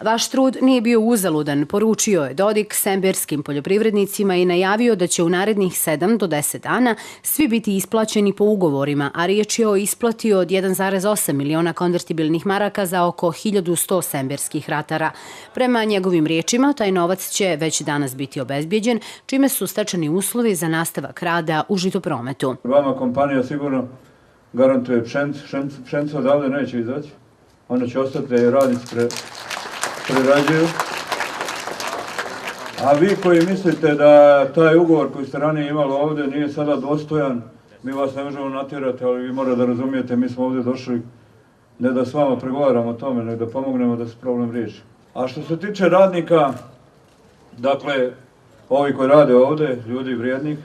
Vaš trud nije bio uzaludan, poručio je Dodik semberskim poljoprivrednicima i najavio da će u narednih 7 do 10 dana svi biti isplaćeni po ugovorima, a riječ je o isplati od 1,8 miliona konvertibilnih maraka za oko 1100 semberskih ratara. Prema njegovim riječima, taj novac će već danas biti obezbijeđen, čime su stečeni uslovi za nastavak rada u žitoprometu. Vama kompanija sigurno garantuje pšenicu odavde neće izaći. Ona će ostati da je radnici prerađuju. A vi koji mislite da taj ugovor koji ste ranije imali ovdje nije sada dostojan, mi vas ne možemo natjerati, ali vi morate da razumijete, mi smo ovdje došli ne da s vama pregovaramo o tome, nego da pomognemo da se problem riješi. A što se tiče radnika, dakle, ovi koji rade ovdje, ljudi vrijednih,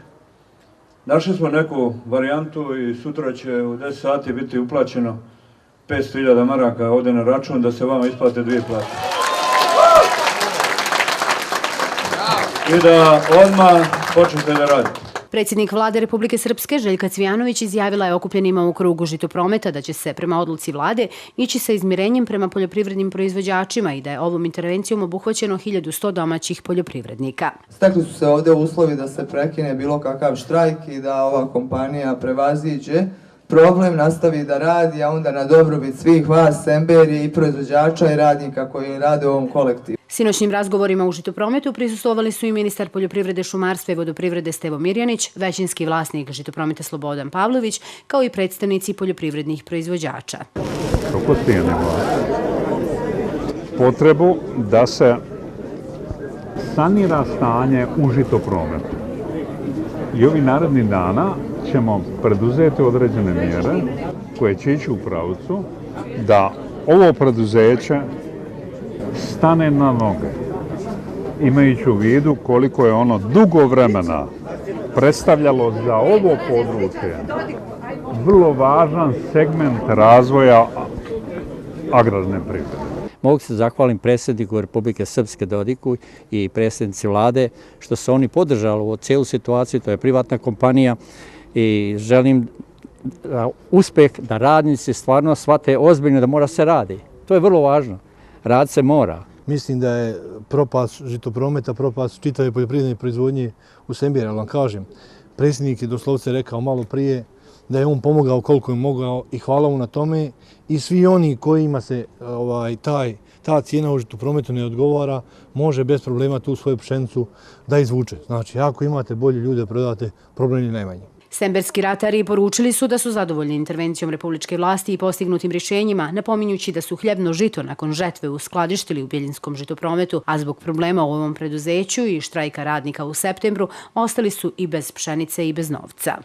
našli smo neku varijantu i sutra će u 10 sati biti uplaćeno 500.000 maraka ovdje na račun da se vama isplate 2 plate. I da odmah počnete da radite. Predsjednik vlade Republike Srpske Željka Cvijanović izjavila je okupljenima u krugu žitoprometa da će se prema odluci vlade ići sa izmirenjem prema poljoprivrednim proizvođačima i da je ovom intervencijom obuhvaćeno 1100 domaćih poljoprivrednika. Stekli su se ovdje uslovi da se prekine bilo kakav štrajk i da ova kompanija prevaziđe problem, nastavi da radi, a onda na dobrobit svih vas, semberi i proizvođača i radnika koji rade u ovom kolektivu. Sinoćnim razgovorima u žitoprometu prisustvovali su i ministar poljoprivrede, šumarstva i vodoprivrede Stevo Mirjanić, većinski vlasnik žitoprometa Slobodan Pavlović, kao i predstavnici poljoprivrednih proizvođača. Potrebu da se sanira stanje u žitoprometu. I ovih narednih dana ćemo preduzeti određene mjere koje će ići u pravcu da ovo preduzeće stane na noge, imajući u vidu koliko je ono dugo vremena predstavljalo za ovo područje vrlo važan segment razvoja agrarne privrede. Mogu se zahvalim predsjedniku Republike Srpske Dodiku i predsjednici vlade što su oni podržali ovu cijelu situaciju, to je privatna kompanija i želim uspjeh da radnici stvarno shvate ozbiljno da mora se radi. To je vrlo važno. Rad se mora. Mislim da je propast žitoprometa, propast čitave poljoprivredne proizvodnje u Semberi, ali vam kažem, predsjednik je doslovce rekao malo prije da je on pomogao koliko je mogao i hvala mu na tome i svi oni kojima se ta cijena u žitoprometu ne odgovara, može bez problema tu svoju pšenicu da izvuče. Znači, ako imate bolje ljude prodate, problem je najmanji. Semberski ratari poručili su da su zadovoljni intervencijom republičke vlasti i postignutim rješenjima, napominjući da su hljebno žito nakon žetve uskladištili u Bjeljinskom žitoprometu, a zbog problema u ovom preduzeću i štrajka radnika u septembru ostali su i bez pšenice i bez novca.